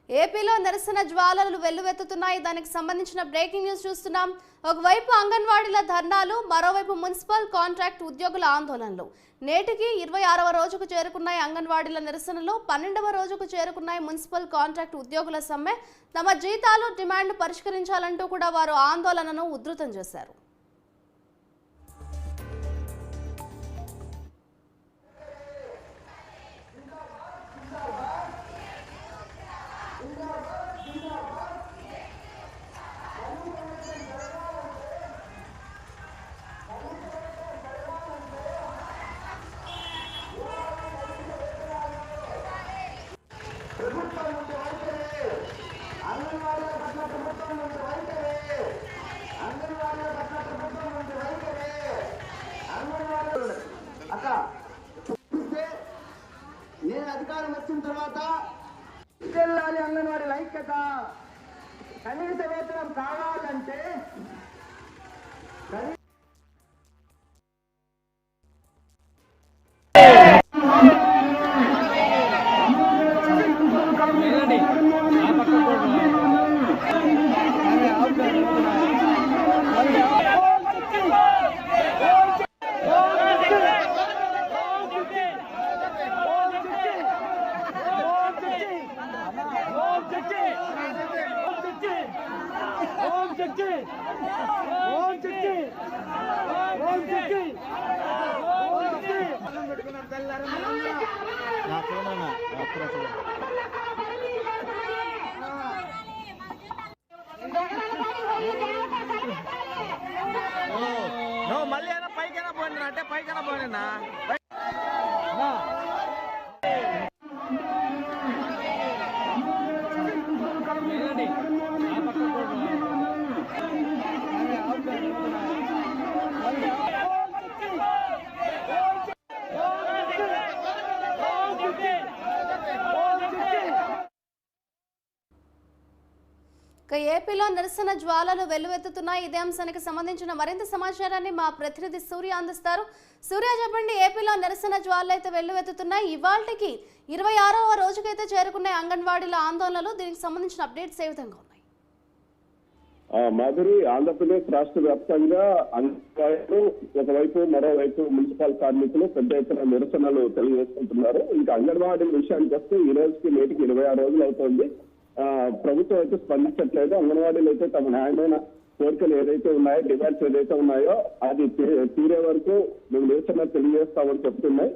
ఏపీలో నిరసన జ్వాలలు వెల్లువెత్తుతున్నాయి. దానికి సంబంధించిన బ్రేకింగ్ న్యూస్ చూస్తున్నాం. ఒకవైపు అంగన్వాడీల ధర్నాలు, మరోవైపు మున్సిపల్ కాంట్రాక్ట్ ఉద్యోగుల ఆందోళనలు. నేటికి 26వ రోజుకు చేరుకున్నాయి అంగన్వాడీల నిరసనలు. 12వ రోజుకు చేరుకున్నాయి మున్సిపల్ కాంట్రాక్ట్ ఉద్యోగుల సమ్మె. తమ జీతాలు డిమాండ్ పరిష్కరించాలంటూ కూడా వారు ఆందోళనను ఉధృతం చేశారు. నేను అధికారం వచ్చిన తర్వాత వెళ్ళాలి అంగన్వాడీ ఐక్యత కనీస వేతనం కావాలంటే మళ్ళీ పైకైనా పోయినా అంటే పైకైనా పోయినా ఏపీలో నిరసన జ్వాలలు వెల్లువెత్తుతున్నాయి. ఇదే అంశానికి సంబంధించిన మరింత సమాచారాన్ని మా ప్రతినిధి సూర్య అందిస్తారు. సూర్య, చెప్పండి, ఏపీలో నిరసన జ్వాలలు అయితే వెల్లువెత్తుతున్నాయి. ఇవాళకి 26వ రోజుకైతే చేరుకున్నాయి అంగన్వాడీల ఆందోళనలు. దీనికి సంబంధించిన అప్డేట్స్ ఏ విధంగా ఉన్నాయి? మాధురి, ఆంధ్రప్రదేశ్ రాష్ట్ర వ్యాప్తంగా అంగన్వాడీలు ఒకవైపు, మరోవైపు మున్సిపల్ కార్మికులు పెద్ద ఎత్తున నిరసనలు తెలియజేసుకుంటున్నారు. ఇంకా అంగన్వాడీల విషయానికి వస్తే ఈ రోజుకి నేటికి 26 రోజులు అవుతోంది. ప్రభుత్వం అయితే స్పందించట్లేదు. అంగన్వాడీలు అయితే తమ న్యాయమైన కోరికలు ఏదైతే ఉన్నాయో, డిమాండ్స్ ఏదైతే ఉన్నాయో అది తీరే వరకు మేము నిరసన తెలియజేస్తామని చెప్తున్నాయి.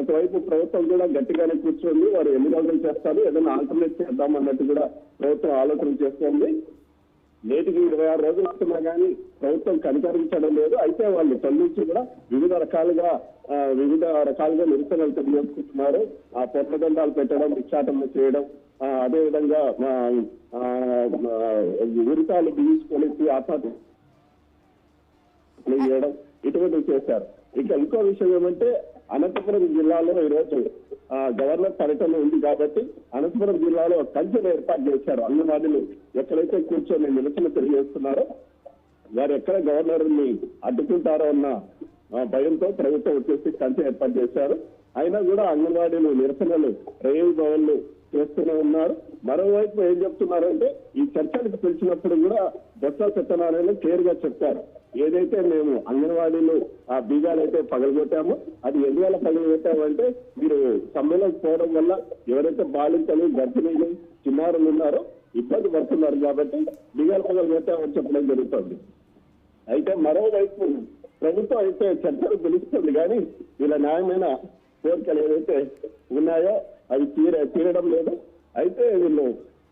ఒకవైపు ప్రభుత్వం కూడా గట్టిగానే కూర్చోండి, వారు ఎన్ని రోజులు చేస్తారు, ఏదైనా ఆల్టర్నేట్ చేద్దాం అన్నట్టు కూడా ప్రభుత్వం ఆలోచన చేస్తోంది. నేటికి 26 రోజులు వస్తున్నా కానీ ప్రభుత్వం కనికరించడం లేదు. అయితే వాళ్ళు స్పందించి కూడా వివిధ రకాలుగా నిరసనలు తెలియజేసుకుంటున్నారు. పొట్లదండాలు పెట్టడం, భిక్షాటనలు చేయడం, అదేవిధంగా ఉరితాలు బిగించుకొని ఆత్మహత్య చేయడం ఇటువంటివి చేశారు. ఇంకా ఇంకో విషయం ఏమంటే, అనంతపురం జిల్లాలో ఈరోజు గవర్నర్ పర్యటన ఉంది కాబట్టి అనంతపురం జిల్లాలో కంచెను ఏర్పాటు చేశారు. అంగన్వాడీలు ఎక్కడైతే కూర్చొని నిరసన తెలియజేస్తున్నారో వారు ఎక్కడ గవర్నర్ ని అడ్డుకుంటారో అన్న భయంతో ప్రభుత్వం వచ్చేసి కంచె ఏర్పాటు చేశారు. అయినా కూడా అంగన్వాడీలు నిరసనలు రేవు భవన్లు చేస్తూనే ఉన్నారు. మరోవైపు ఏం చెప్తున్నారంటే, ఈ చర్చలకు పిలిచినప్పుడు కూడా బొత్స సత్యనారాయణ క్లియర్ గా చెప్పారు, ఏదైతే మేము అంగన్వాడీలు ఆ బీగాలు అయితే పగలగొట్టామో అది ఎందువల్ల పగలగొట్టామంటే, మీరు సమ్మెలోకి పోవడం వల్ల ఎవరైతే బాలింతలు, గర్భిణీలు, చిన్నారులు ఉన్నారో ఇబ్బంది పడుతున్నారు కాబట్టి బీగాలు పగలగొట్టామని చెప్పడం జరుగుతుంది. అయితే మరోవైపు ప్రభుత్వం అయితే చర్చలు పిలుస్తుంది కానీ వీళ్ళ న్యాయమైన కోరికలు ఏదైతే ఉన్నాయో అవి తీరడం లేదు. అయితే వీళ్ళు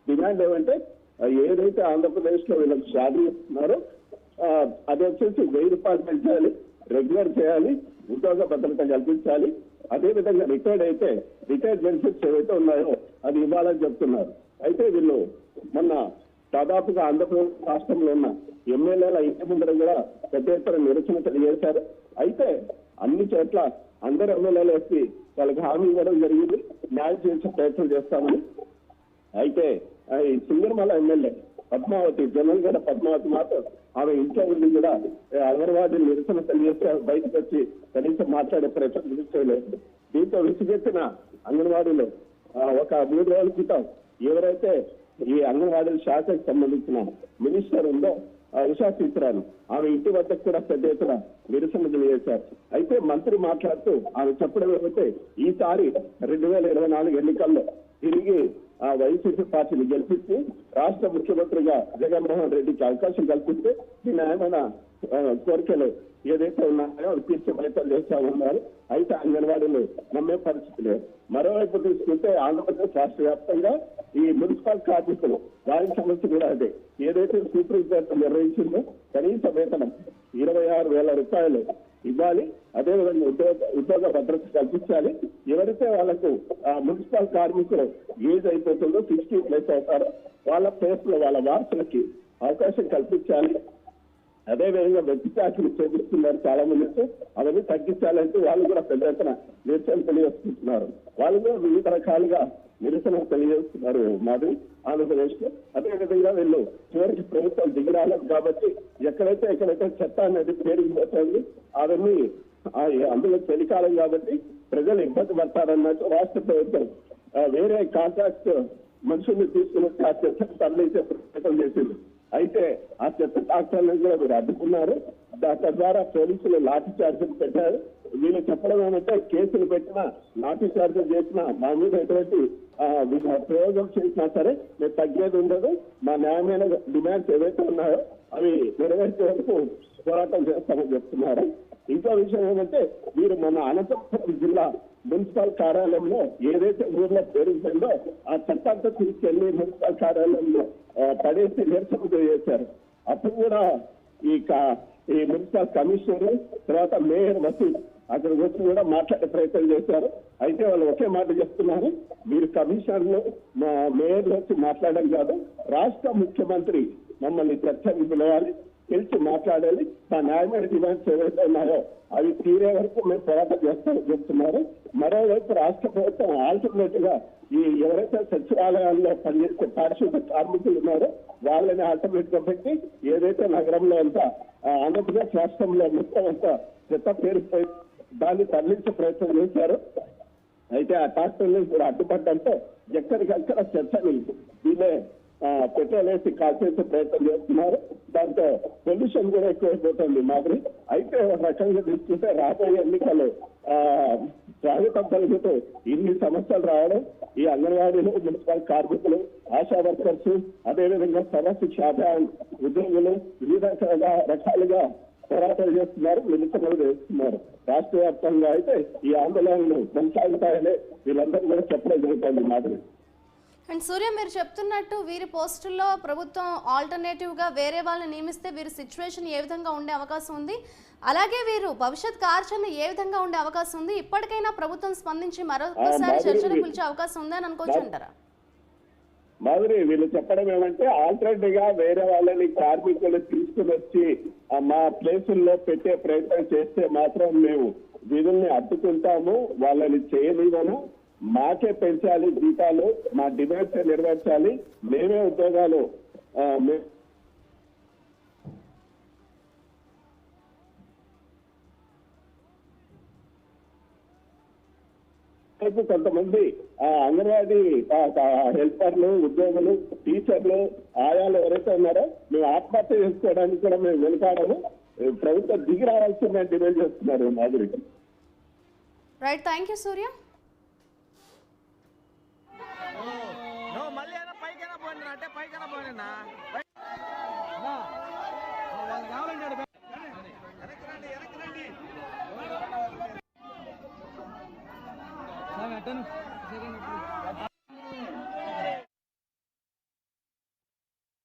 డిమాండ్ ఏమంటే, ఏదైతే ఆంధ్రప్రదేశ్ లో వీళ్ళకి శాలరీ ఇస్తున్నారో అది వచ్చేసి 1000 రూపాయలు పెంచాలి, రెగ్యులర్ చేయాలి, ఉద్యోగ భద్రత కల్పించాలి. అదేవిధంగా రిటైర్డ్ బెనిఫిట్స్ ఏవైతే ఉన్నాయో అది ఇవ్వాలని చెప్తున్నారు. అయితే వీళ్ళు మొన్న దాదాపుగా ఆంధ్రప్రదేశ్ రాష్ట్రంలో ఉన్న ఎమ్మెల్యేల ఇంటి ముందర కూడా పెద్ద ఎత్తున నిరసన తెలియజేశారు. అయితే అన్ని చోట్ల అందరు ఎమ్మెల్యేలు వచ్చి వాళ్ళకి హామీ ఇవ్వడం జరిగింది, న్యాయం చేసే ప్రయత్నం చేస్తామని. అయితే ఈ సింగర్మల ఎమ్మెల్యే పద్మావతి, జనరల్ పద్మావతి మాత్రం ఆమె ఇంట్లో ఉండి కూడా అంగన్వాడీ నిరసన తెలియజేస్తే బయటకు వచ్చి కనీసం మాట్లాడే ప్రయత్నం చేయలేదు. దీంతో విసిగెత్తిన అంగన్వాడీలో ఒక 3 రోజుల క్రితం ఎవరైతే ఈ అంగన్వాడీ శాఖకు సంబంధించిన మినిస్టర్ ఉందో ఉషా సీతారామన్, ఆమె ఇంటి వద్దకు కూడా పెద్ద ఎత్తున నిరసన తెలియజేశారు. అయితే మంత్రి మాట్లాడుతూ ఆమె చెప్పడం ఏమంటే ఈసారి 2024 ఎన్నికల్లో తిరిగి వైసీపీ పార్టీని గెలిపించి రాష్ట్ర ముఖ్యమంత్రిగా జగన్మోహన్ రెడ్డికి అవకాశం కల్పిస్తే ఈ న్యాయమైన కోరికలు ఏదైతే ఉన్నాయో అవి తీర్చే ప్రయత్నం చేస్తామన్నారు. అయితే అంగన్వాడీలు నమ్మే పరిస్థితి లేదు. మరోవైపు తీసుకుంటే ఆంధ్రప్రదేశ్ రాష్ట్ర వ్యాప్తంగా ఈ మున్సిపల్ కార్మికులు వారి సమస్య కూడా అదే. ఏదైతే సుప్రీంకోర్టు నిర్వహించిందో కనీస వేతనం 26,000 రూపాయలు ఇవ్వాలి, అదేవిధంగా ఉద్యోగ భద్రత కల్పించాలి. ఎవరైతే వాళ్ళకు మున్సిపల్ కార్మికులు ఏజ్ అయిపోతుందో 60+ అవుతారో వాళ్ళ ప్లేస్ లో వాళ్ళ వారసులకి అవకాశం కల్పించాలి. అదేవిధంగా వ్యక్తి చార్జీలు చేపిస్తున్నారు చాలా మంది, అవన్నీ తగ్గించాలంటే వాళ్ళు కూడా పెద్ద ఎత్తున నిరసన తెలియజేస్తున్నారు. వాళ్ళు కూడా వివిధ రకాలుగా నిరసన తెలియజేస్తున్నారు మాది ఆంధ్రప్రదేశ్ లో. అదేవిధంగా వీళ్ళు చివరికి ప్రభుత్వం దిగిరాలేదు కాబట్టి ఎక్కడైతే చెత్త అనేది పేరుకుపోతుంది అవన్నీ అందులో చలికాలం కాబట్టి ప్రజలు ఇబ్బంది పడతారన్నట్టు రాష్ట్ర ప్రభుత్వం వేరే కాంట్రాక్ట్ మనుషుల్ని తీసుకుని వచ్చి ఆ చెత్తను తరలించే ప్రయత్నం చేసింది. అయితే ఆ చెత్త ట్రాక్టర్లను కూడా మీరు అడ్డుకున్నారు. తద్వారా పోలీసులు లాఠీ చార్జీలు పెట్టారు. వీళ్ళు చెప్పడం ఏమంటే కేసులు పెట్టినా లాఠీ చార్జీలు చేసినా మా మీద ఎటువంటి ప్రయోగం చేసినా సరే మేము తగ్గేది ఉండదు. మా న్యాయమైన డిమాండ్స్ ఏవైతే ఉన్నాయో అవి నెరవేర్చే వరకు పోరాటం చేస్తామని చెప్తున్నారు. ఇంకో విషయం ఏమంటే మీరు మన అనంతపురం జిల్లా మున్సిపల్ కార్యాలయంలో ఏదైతే ఊర్లో పెరుగుతుందో ఆ చట్టాంతా తీసుకెళ్లి మున్సిపల్ కార్యాలయంలో పడేసి నిరసన చేశారు. అప్పుడు కూడా ఈ మున్సిపల్ కమిషనర్ తర్వాత మేయర్ వసీల్ అక్కడికి వచ్చి కూడా మాట్లాడే ప్రయత్నం చేశారు. అయితే వాళ్ళు ఒకే మాట చెప్తున్నారు, మీరు కమిషనర్లు మా మేయర్లు వచ్చి మాట్లాడడం కాదు, రాష్ట్ర ముఖ్యమంత్రి మమ్మల్ని చర్చకు పిలవాలి, పిలిచి మాట్లాడాలి, మా న్యాయమైన డిమాండ్స్ ఏవైతే ఉన్నాయో అవి తీరే వరకు మేము పోరాటం చేస్తామని చెప్తున్నారు. మరోవైపు రాష్ట్ర ప్రభుత్వం ఆల్టర్నేట్ గా ఈ ఎవరైతే సచివాలయాల్లో పనిచేసే పారిశుద్ధ కార్మికులు ఉన్నారో వాళ్ళని ఆల్టర్నేట్ గా పెట్టి ఏదైతే నగరంలో అంతా ఆంధ్రప్రదేశ్ రాష్ట్రంలో మొత్తం అంతా చెత్త పేరుపోయి దాన్ని తరలించే ప్రయత్నం చేశారు. అయితే ఆ ట్రాక్టర్లు కూడా అడ్డుపడ్డంతో ఎక్కడికక్కడ చెత్తని వీళ్ళే పెట్రోల్ వేసి కాల్చేసే ప్రయత్నం చేస్తున్నారు. దాంతో పొల్యూషన్ కూడా ఎక్కువైపోతుంది మాదిరి. అయితే ఒక రకంగా తీసుకుంటే రాబోయే ఎన్నికలు స్వాగతం పలుకుతూ ఇన్ని సమస్యలు రావడం, ఈ అంగన్వాడీలు, మున్సిపల్ కార్మికులు, ఆశా వర్కర్స్, అదేవిధంగా సర్వశిక్ష అభియాన్ ఉద్యోగులు వివిధ రకాలుగా పోరాటాలు చేస్తున్నారు, నిరసనలు చేస్తున్నారు. రాష్ట్ర వ్యాప్తంగా అయితే ఈ ఆందోళనలు కొనసాగుతాయని వీళ్ళందరూ కూడా చెప్పడం జరుగుతుంది మాదిరి. అండ్ సూర్య, మీరు చెప్తున్నట్టు వీరి పోస్టుల్లో ప్రభుత్వం ఆల్టర్నేటివ్ గా వేరే వాళ్ళని నియమిస్తే వీరి సిచ్యువేషన్ ఏ విధంగా ఉండే అవకాశం ఉంది, అలాగే వీరు భవిష్యత్ కార్యాచరణ ఏ విధంగా ఉండే అవకాశం ఉంది, ఇప్పటికైనా ప్రభుత్వం స్పందించి మరొకసారి చర్చలు పిలిచే అవకాశం ఉందని అనుకోవచ్చు అంటారా? మాధురి, వీళ్ళు చెప్పడం ఏమంటే ఆల్టర్నేటివ్ గా వేరే వాళ్ళని కార్మికులు తీసుకుని వచ్చి మా ప్లేసుల్లో పెట్టే ప్రయత్నం చేస్తే మాత్రం మేము వీధుల్ని అడ్డుకుంటాము, వాళ్ళని చేయలేమను, మాకే పెంచాలి జీతాలు, మా డిమాండ్స్ నెరవేర్చాలి, మేమే ఉద్యోగాలు కొంతమంది అంగన్వాడీ హెల్పర్లు, ఉద్యోగులు, టీచర్లు, ఆయాలు ఎవరైతే ఉన్నారో మేము ఆత్మహత్య చేసుకోవడానికి కూడా మేము వెనుకాడము, ప్రభుత్వం దిగి రావాల్సిన డిమాండ్ చేస్తున్నారు మాధురి. రైట్, థ్యాంక్ యూ సూర్య. మళ్ళీ పైకైనా పోయినా అంటే పైకైనా పోయినా అటను